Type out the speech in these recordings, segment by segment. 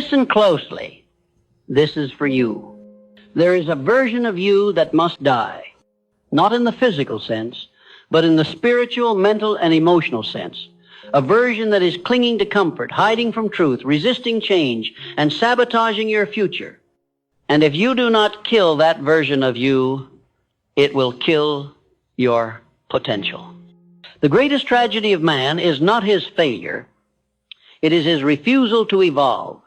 listen closely. This is for you. There is a version of you that must die, not in the physical sense, but in the spiritual, mental, and emotional sense. A version that is clinging to comfort, hiding from truth, resisting change, and sabotaging your future. And if you do not kill that version of you, it will kill your potential. The greatest tragedy of man is not his failure. It is his refusal to evolve.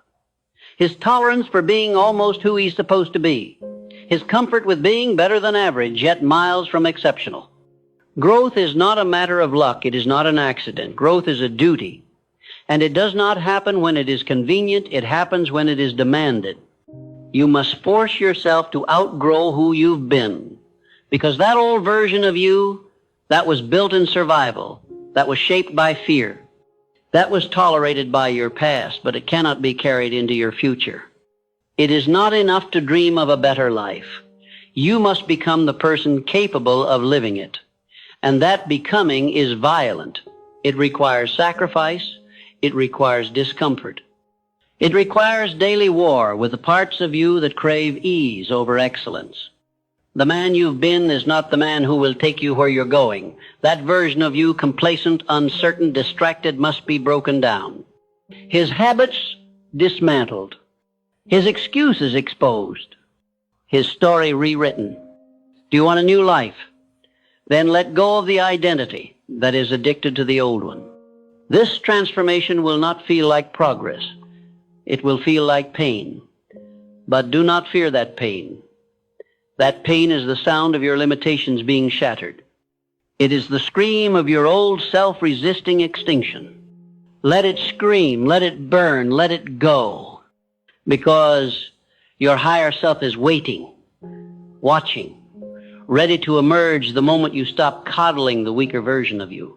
His tolerance for being almost who he's supposed to be. His comfort with being better than average, yet miles from exceptional. Growth is not a matter of luck. It is not an accident. Growth is a duty. And it does not happen when it is convenient. It happens when it is demanded. You must force yourself to outgrow who you've been. Because that old version of you, that was built in survival, that was shaped by fear, that was tolerated by your past, but it cannot be carried into your future. It is not enough to dream of a better life. You must become the person capable of living it. And that becoming is violent. It requires sacrifice. It requires discomfort. It requires daily war with the parts of you that crave ease over excellence. The man you've been is not the man who will take you where you're going. That version of you, complacent, uncertain, distracted, must be broken down. His habits dismantled. His excuses exposed. His story rewritten. Do you want a new life? Then let go of the identity that is addicted to the old one. This transformation will not feel like progress. It will feel like pain. But do not fear that pain. That pain is the sound of your limitations being shattered. It is the scream of your old self resisting extinction. Let it scream, let it burn, let it go. Because your higher self is waiting, watching, ready to emerge the moment you stop coddling the weaker version of you.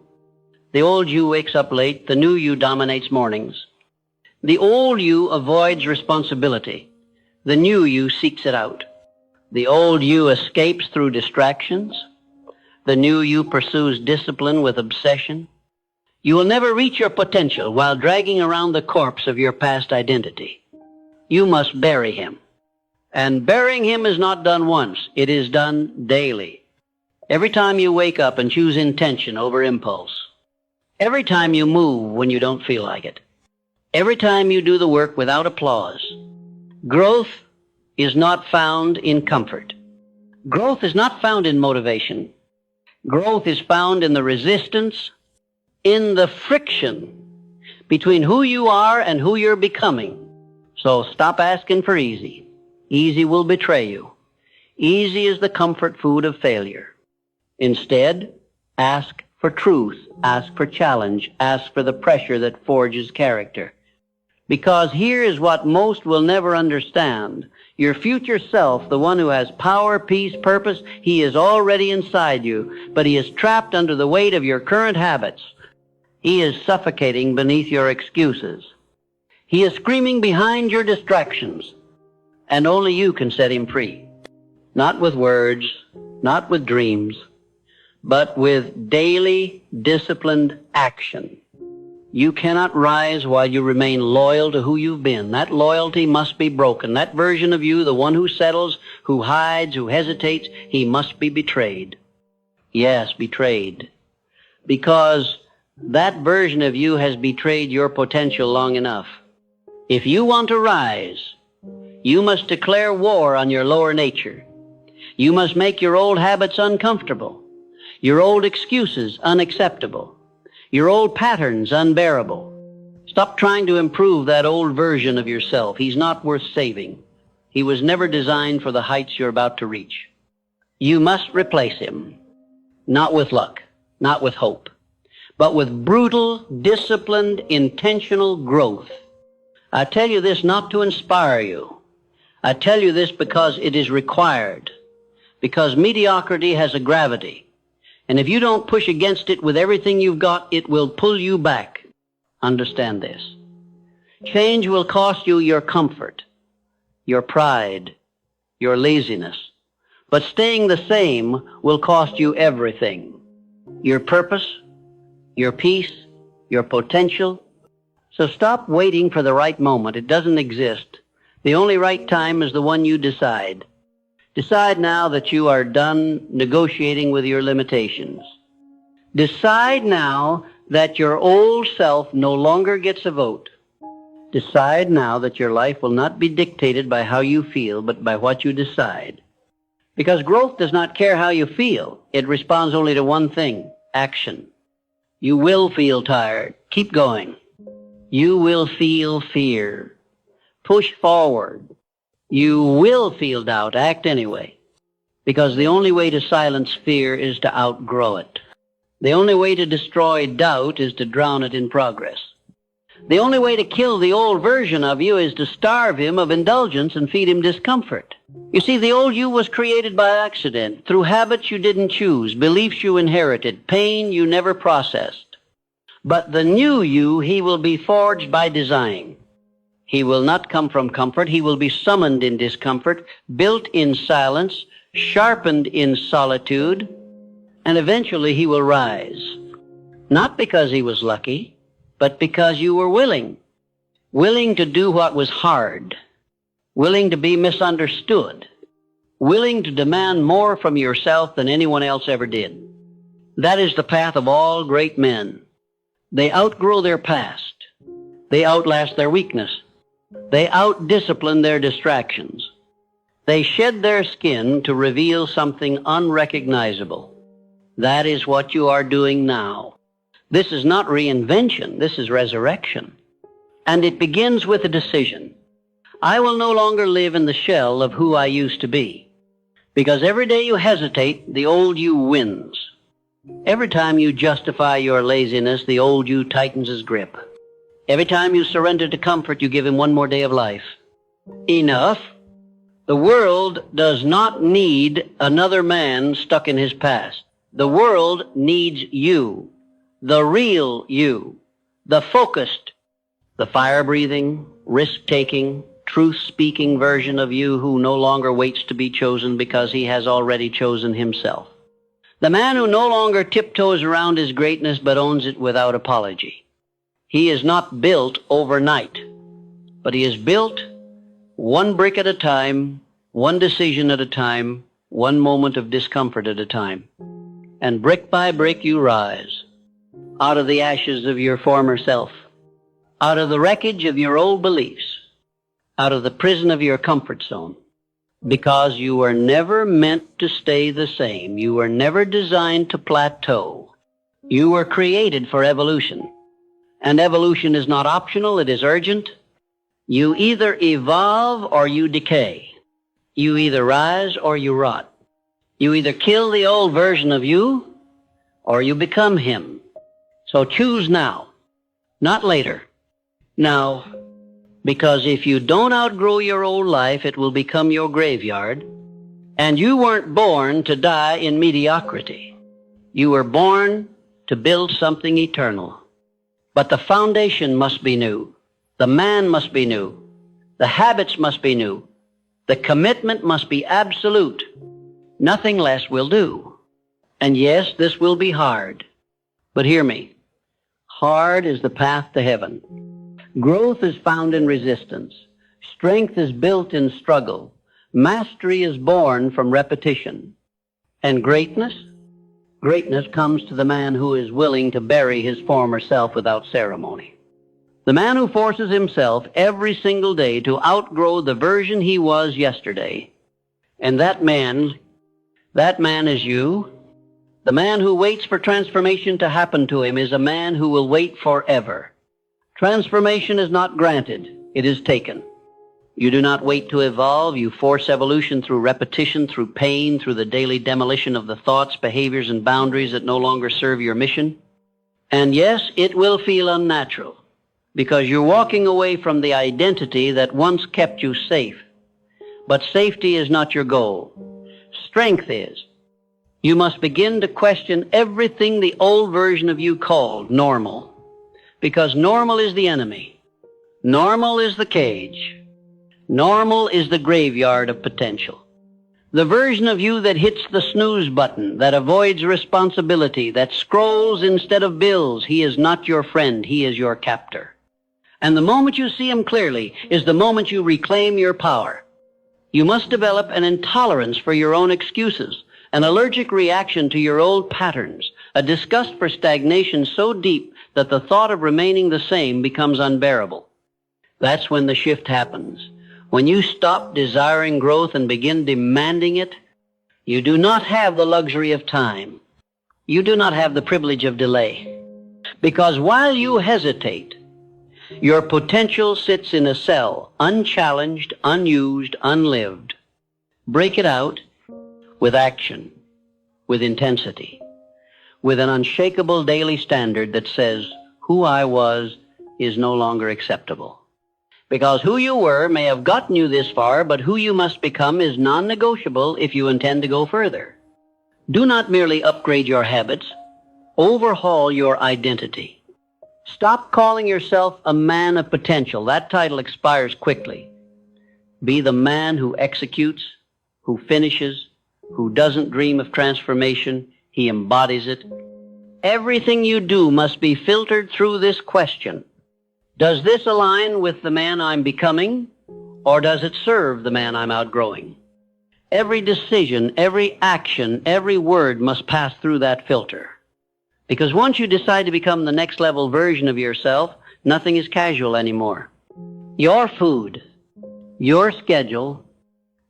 The old you wakes up late, the new you dominates mornings. The old you avoids responsibility, the new you seeks it out. The old you escapes through distractions, the new you pursues discipline with obsession. You will never reach your potential while dragging around the corpse of your past identity. You must bury him. And burying him is not done once. It is done daily. Every time you wake up and choose intention over impulse. Every time you move when you don't feel like it. Every time you do the work without applause. Growth is not found in comfort. Growth is not found in motivation. Growth is found in the resistance, in the friction between who you are and who you're becoming. So stop asking for easy. Easy will betray you. Easy is the comfort food of failure. Instead, ask for truth, ask for challenge, ask for the pressure that forges character. Because here is what most will never understand. Your future self, the one who has power, peace, purpose, he is already inside you, but he is trapped under the weight of your current habits. He is suffocating beneath your excuses. He is screaming behind your distractions. And only you can set him free. Not with words, not with dreams, but with daily, disciplined action. You cannot rise while you remain loyal to who you've been. That loyalty must be broken. That version of you, the one who settles, who hides, who hesitates, he must be betrayed. Yes, betrayed. Because that version of you has betrayed your potential long enough. If you want to rise, you must declare war on your lower nature. You must make your old habits uncomfortable, your old excuses unacceptable, your old patterns unbearable. Stop trying to improve that old version of yourself. He's not worth saving. He was never designed for the heights you're about to reach. You must replace him, not with luck, not with hope, but with brutal, disciplined, intentional growth. I tell you this not to inspire you. I tell you this because it is required, because mediocrity has a gravity. And if you don't push against it with everything you've got, it will pull you back. Understand this. Change will cost you your comfort, your pride, your laziness. But staying the same will cost you everything. Your purpose, your peace, your potential. So stop waiting for the right moment. It doesn't exist. The only right time is the one you decide. Decide now that you are done negotiating with your limitations. Decide now that your old self no longer gets a vote. Decide now that your life will not be dictated by how you feel, but by what you decide. Because growth does not care how you feel. It responds only to one thing: action. You will feel tired. Keep going. You will feel fear. Push forward. You will feel doubt. Act anyway. Because the only way to silence fear is to outgrow it. The only way to destroy doubt is to drown it in progress. The only way to kill the old version of you is to starve him of indulgence and feed him discomfort. You see, the old you was created by accident, through habits you didn't choose, beliefs you inherited, pain you never processed. But the new you, he will be forged by design. He will not come from comfort. He will be summoned in discomfort, built in silence, sharpened in solitude, and eventually he will rise. Not because he was lucky, but because you were willing. Willing to do what was hard. Willing to be misunderstood. Willing to demand more from yourself than anyone else ever did. That is the path of all great men. They outgrow their past. They outlast their weakness. They outdiscipline their distractions. They shed their skin to reveal something unrecognizable. That is what you are doing now. This is not reinvention. This is resurrection. And it begins with a decision. I will no longer live in the shell of who I used to be. Because every day you hesitate, the old you wins. Every time you justify your laziness, the old you tightens his grip. Every time you surrender to comfort, you give him one more day of life. Enough. The world does not need another man stuck in his past. The world needs you. The real you, the focused, the fire-breathing, risk-taking, truth-speaking version of you who no longer waits to be chosen because he has already chosen himself. The man who no longer tiptoes around his greatness but owns it without apology. He is not built overnight, but he is built one brick at a time, one decision at a time, one moment of discomfort at a time. And brick by brick you rise. Out of the ashes of your former self, out of the wreckage of your old beliefs, out of the prison of your comfort zone, because you were never meant to stay the same. You were never designed to plateau. You were created for evolution, and evolution is not optional, it is urgent. You either evolve or you decay. You either rise or you rot. You either kill the old version of you or you become him. So choose now, not later. Now, because if you don't outgrow your old life, it will become your graveyard. And you weren't born to die in mediocrity. You were born to build something eternal. But the foundation must be new. The man must be new. The habits must be new. The commitment must be absolute. Nothing less will do. And yes, this will be hard. But hear me. Hard is the path to heaven. Growth is found in resistance. Strength is built in struggle. Mastery is born from repetition. And greatness? Greatness comes to the man who is willing to bury his former self without ceremony. The man who forces himself every single day to outgrow the version he was yesterday. And that man is you. The man who waits for transformation to happen to him is a man who will wait forever. Transformation is not granted, it is taken. You do not wait to evolve, you force evolution through repetition, through pain, through the daily demolition of the thoughts, behaviors, and boundaries that no longer serve your mission. And yes, it will feel unnatural, because you're walking away from the identity that once kept you safe. But safety is not your goal. Strength is. You must begin to question everything the old version of you called normal. Because normal is the enemy. Normal is the cage. Normal is the graveyard of potential. The version of you that hits the snooze button, that avoids responsibility, that scrolls instead of bills, he is not your friend, he is your captor. And the moment you see him clearly is the moment you reclaim your power. You must develop an intolerance for your own excuses, an allergic reaction to your old patterns, a disgust for stagnation so deep that the thought of remaining the same becomes unbearable. That's when the shift happens. When you stop desiring growth and begin demanding it, you do not have the luxury of time. You do not have the privilege of delay. Because while you hesitate, your potential sits in a cell, unchallenged, unused, unlived. Break it out with action, with intensity, with an unshakable daily standard that says, who I was is no longer acceptable. Because who you were may have gotten you this far, but who you must become is non-negotiable if you intend to go further. Do not merely upgrade your habits, overhaul your identity. Stop calling yourself a man of potential. That title expires quickly. Be the man who executes, who finishes, who doesn't dream of transformation. He embodies it. Everything you do must be filtered through this question. Does this align with the man I'm becoming, or does it serve the man I'm outgrowing? Every decision, every action, every word must pass through that filter. Because once you decide to become the next level version of yourself, nothing is casual anymore. Your food, your schedule,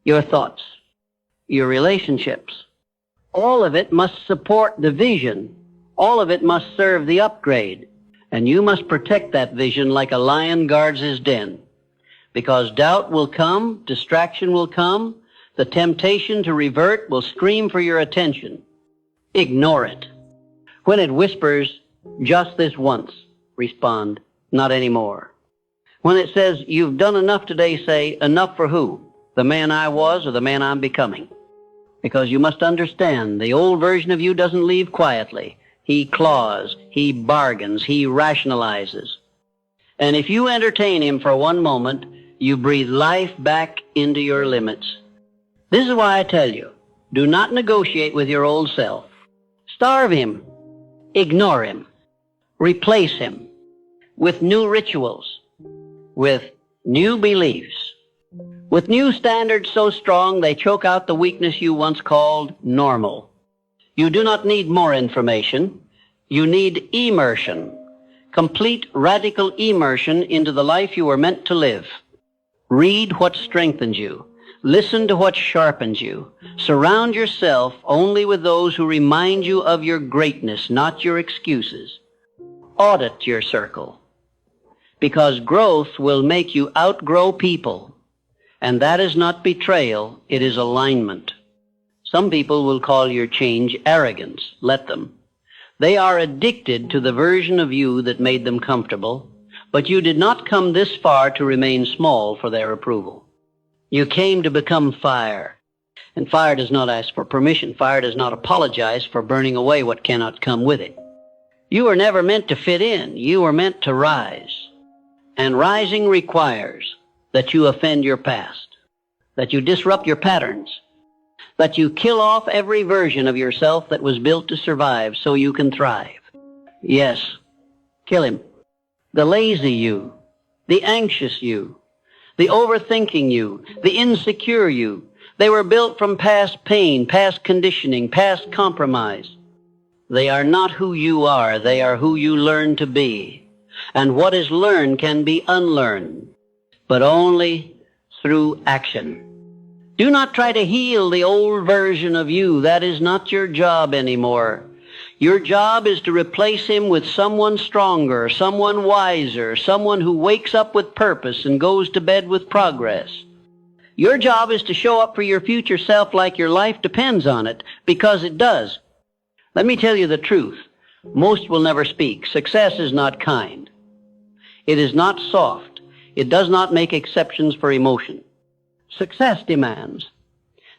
your thoughts, your relationships, all of it must support the vision. All of it must serve the upgrade. And you must protect that vision like a lion guards his den. Because doubt will come, distraction will come, the temptation to revert will scream for your attention. Ignore it. When it whispers, just this once, respond, not anymore. When it says, you've done enough today, say, enough for who? The man I was or the man I'm becoming? Because you must understand, the old version of you doesn't leave quietly. He claws, he bargains, he rationalizes. And if you entertain him for one moment, you breathe life back into your limits. This is why I tell you, do not negotiate with your old self. Starve him. Ignore him. Replace him with new rituals, with new beliefs, with new standards so strong they choke out the weakness you once called normal. You do not need more information. You need immersion, complete radical immersion into the life you were meant to live. Read what strengthens you. Listen to what sharpens you. Surround yourself only with those who remind you of your greatness, not your excuses. Audit your circle, because growth will make you outgrow people, and that is not betrayal, it is alignment. Some people will call your change arrogance. Let them. They are addicted to the version of you that made them comfortable, but you did not come this far to remain small for their approval. You came to become fire, and fire does not ask for permission. Fire does not apologize for burning away what cannot come with it. You were never meant to fit in. You were meant to rise. And rising requires that you offend your past, that you disrupt your patterns, that you kill off every version of yourself that was built to survive so you can thrive. Yes, kill him. The lazy you, the anxious you, the overthinking you, the insecure you. They were built from past pain, past conditioning, past compromise. They are not who you are. They are who you learn to be. And what is learned can be unlearned, but only through action. Do not try to heal the old version of you. That is not your job anymore. Your job is to replace him with someone stronger, someone wiser, someone who wakes up with purpose and goes to bed with progress. Your job is to show up for your future self like your life depends on it, because it does. Let me tell you the truth. Most will never speak. Success is not kind. It is not soft. It does not make exceptions for emotion. Success demands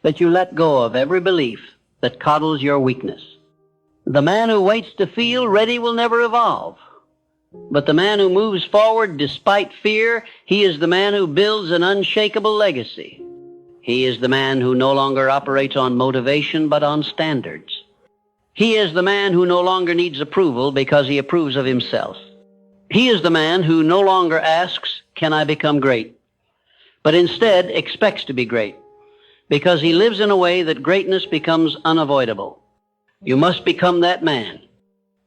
that you let go of every belief that coddles your weakness. The man who waits to feel ready will never evolve. But the man who moves forward despite fear, he is the man who builds an unshakable legacy. He is the man who no longer operates on motivation but on standards. He is the man who no longer needs approval because he approves of himself. He is the man who no longer asks, "Can I become great?" but instead expects to be great, because he lives in a way that greatness becomes unavoidable. You must become that man.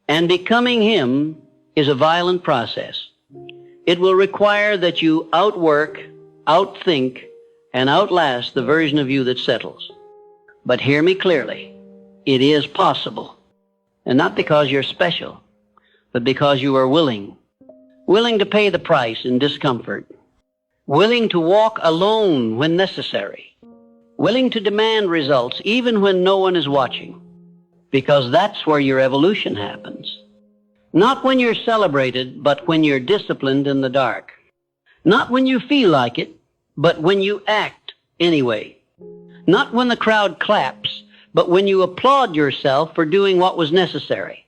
And becoming him is a violent process. It will require that you outwork, outthink, and outlast the version of you that settles. But hear me clearly. It is possible. And not because you're special, but because you are willing. Willing to pay the price in discomfort. Willing to walk alone when necessary. Willing to demand results even when no one is watching. Because that's where your evolution happens. Not when you're celebrated, but when you're disciplined in the dark. Not when you feel like it, but when you act anyway. Not when the crowd claps, but when you applaud yourself for doing what was necessary.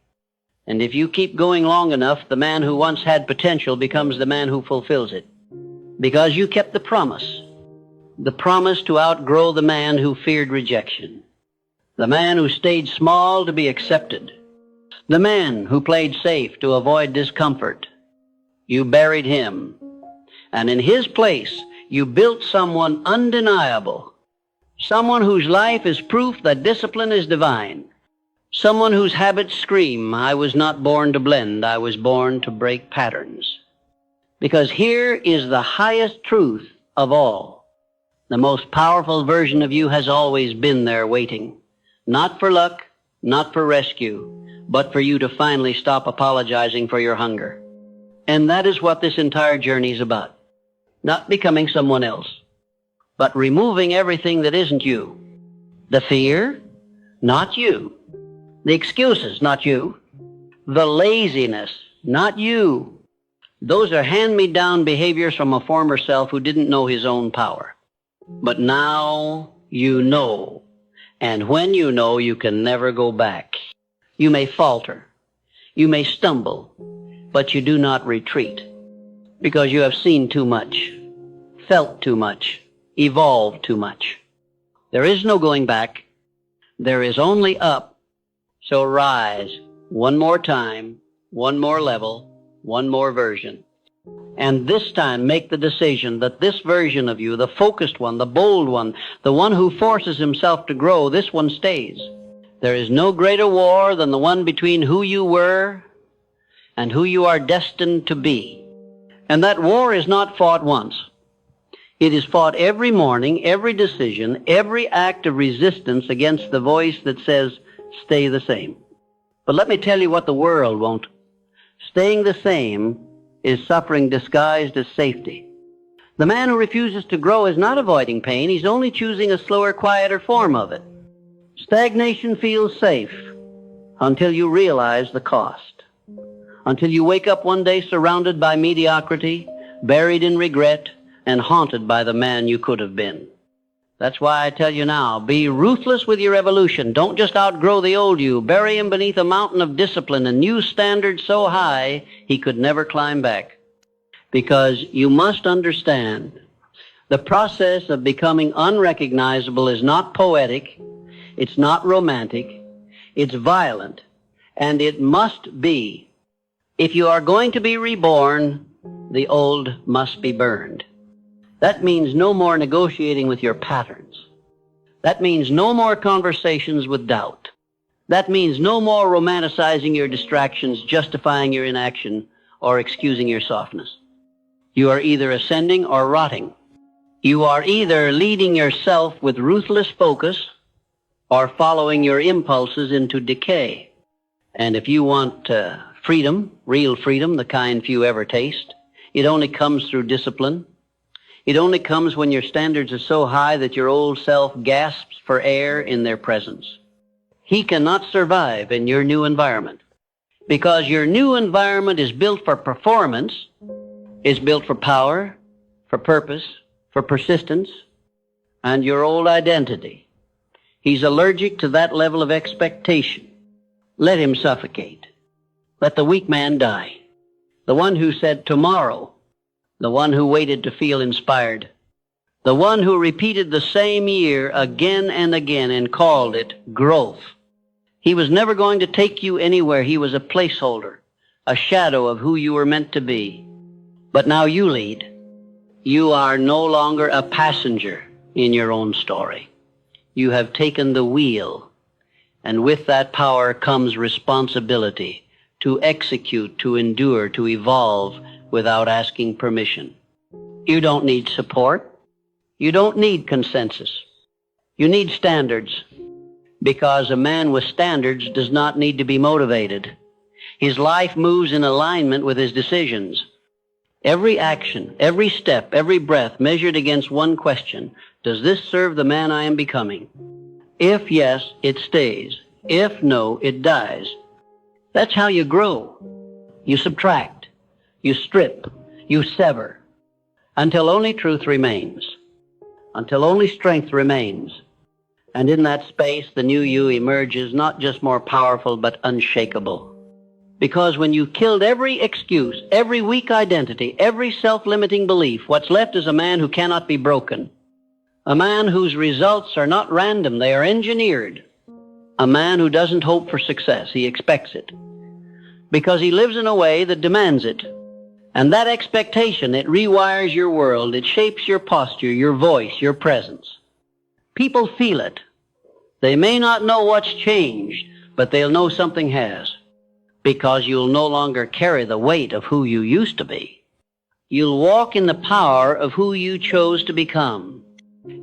And if you keep going long enough, the man who once had potential becomes the man who fulfills it. Because you kept the promise to outgrow the man who feared rejection, the man who stayed small to be accepted, the man who played safe to avoid discomfort. You buried him, and in his place you built someone undeniable, someone whose life is proof that discipline is divine, someone whose habits scream, "I was not born to blend, I was born to break patterns." Because here is the highest truth of all. The most powerful version of you has always been there waiting. Not for luck, not for rescue, but for you to finally stop apologizing for your hunger. And that is what this entire journey is about. Not becoming someone else, but removing everything that isn't you. The fear, not you. The excuses, not you. The laziness, not you. Those are hand-me-down behaviors from a former self who didn't know his own power. But now you know. And when you know, you can never go back. You may falter. You may stumble. But you do not retreat. Because you have seen too much, felt too much, evolved too much. There is no going back. There is only up. So rise one more time, one more level, one more version. And this time make the decision that this version of you, the focused one, the bold one, the one who forces himself to grow, this one stays. There is no greater war than the one between who you were and who you are destined to be. And that war is not fought once. It is fought every morning, every decision, every act of resistance against the voice that says, "Stay the same." But let me tell you what the world won't. Staying the same is suffering disguised as safety. The man who refuses to grow is not avoiding pain. He's only choosing a slower, quieter form of it. Stagnation feels safe until you realize the cost. Until you wake up one day surrounded by mediocrity, buried in regret, and haunted by the man you could have been. That's why I tell you now, be ruthless with your evolution. Don't just outgrow the old you. Bury him beneath a mountain of discipline and new standards so high he could never climb back. Because you must understand, the process of becoming unrecognizable is not poetic, it's not romantic, it's violent, and it must be. If you are going to be reborn, the old must be burned. That means no more negotiating with your patterns. That means no more conversations with doubt. That means no more romanticizing your distractions, justifying your inaction, or excusing your softness. You are either ascending or rotting. You are either leading yourself with ruthless focus or following your impulses into decay. And if you want freedom, real freedom, the kind few ever taste, it only comes through discipline. It only comes when your standards are so high that your old self gasps for air in their presence. He cannot survive in your new environment because your new environment is built for performance, is built for power, for purpose, for persistence, and your old identity. He's allergic to that level of expectation. Let him suffocate. Let the weak man die. The one who said tomorrow, the one who waited to feel inspired, the one who repeated the same year again and again and called it growth. He was never going to take you anywhere. He was a placeholder, a shadow of who you were meant to be. But now you lead. You are no longer a passenger in your own story. You have taken the wheel, and with that power comes responsibility to execute, to endure, to evolve without asking permission. You don't need support. You don't need consensus. You need standards, because a man with standards does not need to be motivated. His life moves in alignment with his decisions. Every action, every step, every breath measured against one question: does this serve the man I am becoming? If yes, it stays. If no, it dies. That's how you grow. You subtract, you strip, you sever, until only truth remains, until only strength remains. And in that space, the new you emerges not just more powerful, but unshakable. Because when you killed every excuse, every weak identity, every self-limiting belief, what's left is a man who cannot be broken. A man whose results are not random, they are engineered. A man who doesn't hope for success, he expects it. Because he lives in a way that demands it. And that expectation, it rewires your world, it shapes your posture, your voice, your presence. People feel it. They may not know what's changed, but they'll know something has. Because you'll no longer carry the weight of who you used to be. You'll walk in the power of who you chose to become.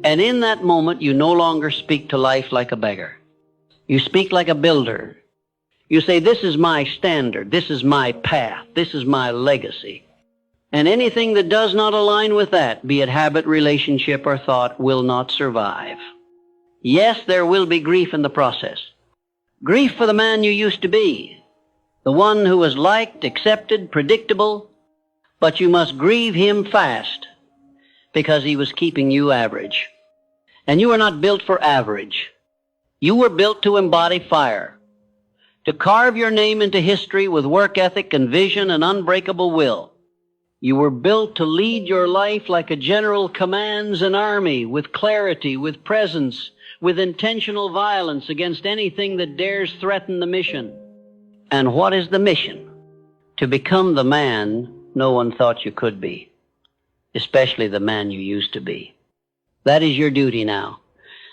And in that moment, you no longer speak to life like a beggar. You speak like a builder. You say, this is my standard, this is my path, this is my legacy. And anything that does not align with that, be it habit, relationship, or thought, will not survive. Yes, there will be grief in the process. Grief for the man you used to be. The one who was liked, accepted, predictable, but you must grieve him fast because he was keeping you average. And you were not built for average. You were built to embody fire, to carve your name into history with work ethic and vision and unbreakable will. You were built to lead your life like a general commands an army, with clarity, with presence, with intentional violence against anything that dares threaten the mission. And what is the mission? To become the man no one thought you could be, especially the man you used to be. That is your duty now.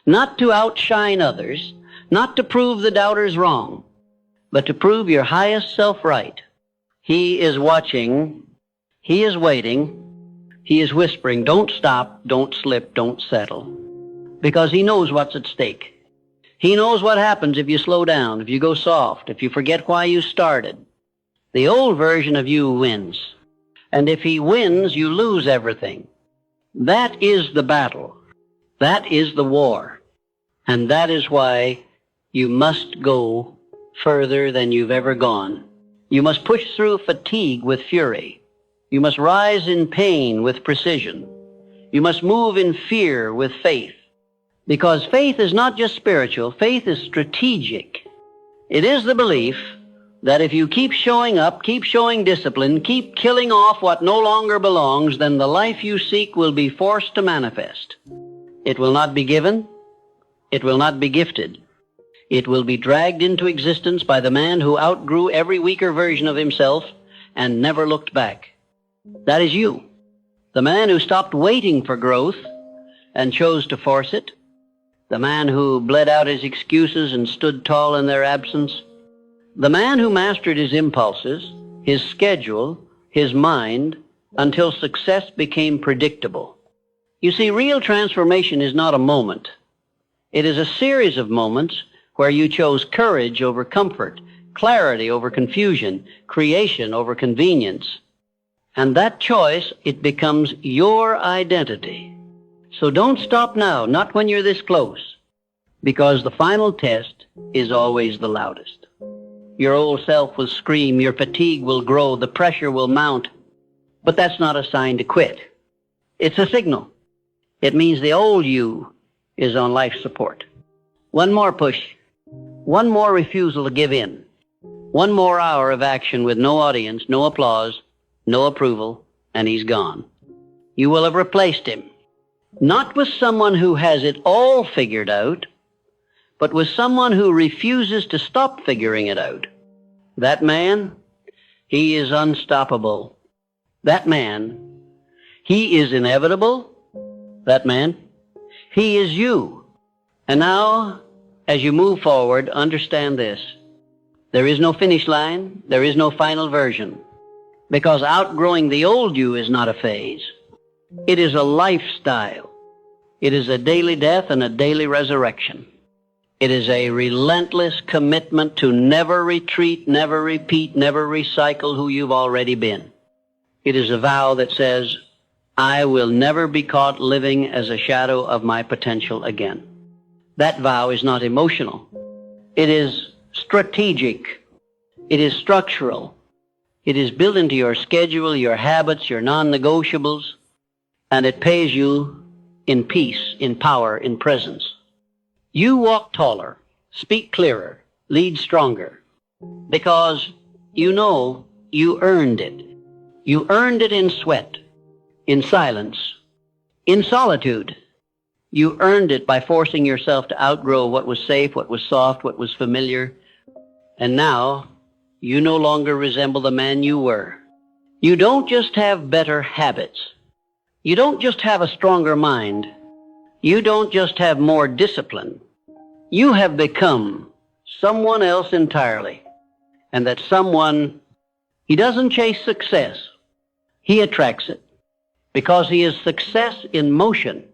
Not to outshine others, not to prove the doubters wrong, but to prove your highest self right. He is watching. He is waiting. He is whispering, don't stop, don't slip, don't settle. Because he knows what's at stake. He knows what happens if you slow down, if you go soft, if you forget why you started. The old version of you wins. And if he wins, you lose everything. That is the battle. That is the war. And that is why you must go further than you've ever gone. You must push through fatigue with fury. You must rise in pain with precision. You must move in fear with faith. Because faith is not just spiritual, faith is strategic. It is the belief that if you keep showing up, keep showing discipline, keep killing off what no longer belongs, then the life you seek will be forced to manifest. It will not be given. It will not be gifted. It will be dragged into existence by the man who outgrew every weaker version of himself and never looked back. That is you. The man who stopped waiting for growth and chose to force it. The man who bled out his excuses and stood tall in their absence. The man who mastered his impulses, his schedule, his mind, until success became predictable. You see, real transformation is not a moment. It is a series of moments where you chose courage over comfort, clarity over confusion, creation over convenience. And that choice, it becomes your identity. So don't stop now, not when you're this close, because the final test is always the loudest. Your old self will scream, your fatigue will grow, the pressure will mount, but that's not a sign to quit. It's a signal. It means the old you is on life support. One more push, one more refusal to give in, one more hour of action with no audience, no applause, no approval, and he's gone. You will have replaced him. Not with someone who has it all figured out, but with someone who refuses to stop figuring it out. That man, He is unstoppable. That man, he is inevitable. That man, he is you. And now, as you move forward, understand this. There is no finish line. There is no final version. Because outgrowing the old you is not a phase. It is a lifestyle. It is a daily death and a daily resurrection. It is a relentless commitment to never retreat, never repeat, never recycle who you've already been. It is a vow that says, I will never be caught living as a shadow of my potential again. That vow is not emotional. It is strategic. It is structural. It is built into your schedule, your habits, your non-negotiables, and it pays you in peace, in power, in presence. You walk taller, speak clearer, lead stronger, because you know you earned it. You earned it in sweat, in silence, in solitude. You earned it by forcing yourself to outgrow what was safe, what was soft, what was familiar. And now, you no longer resemble the man you were. You don't just have better habits. You don't just have a stronger mind. You don't just have more discipline. You have become someone else entirely. And that someone, he doesn't chase success. He attracts it. Because he is success in motion.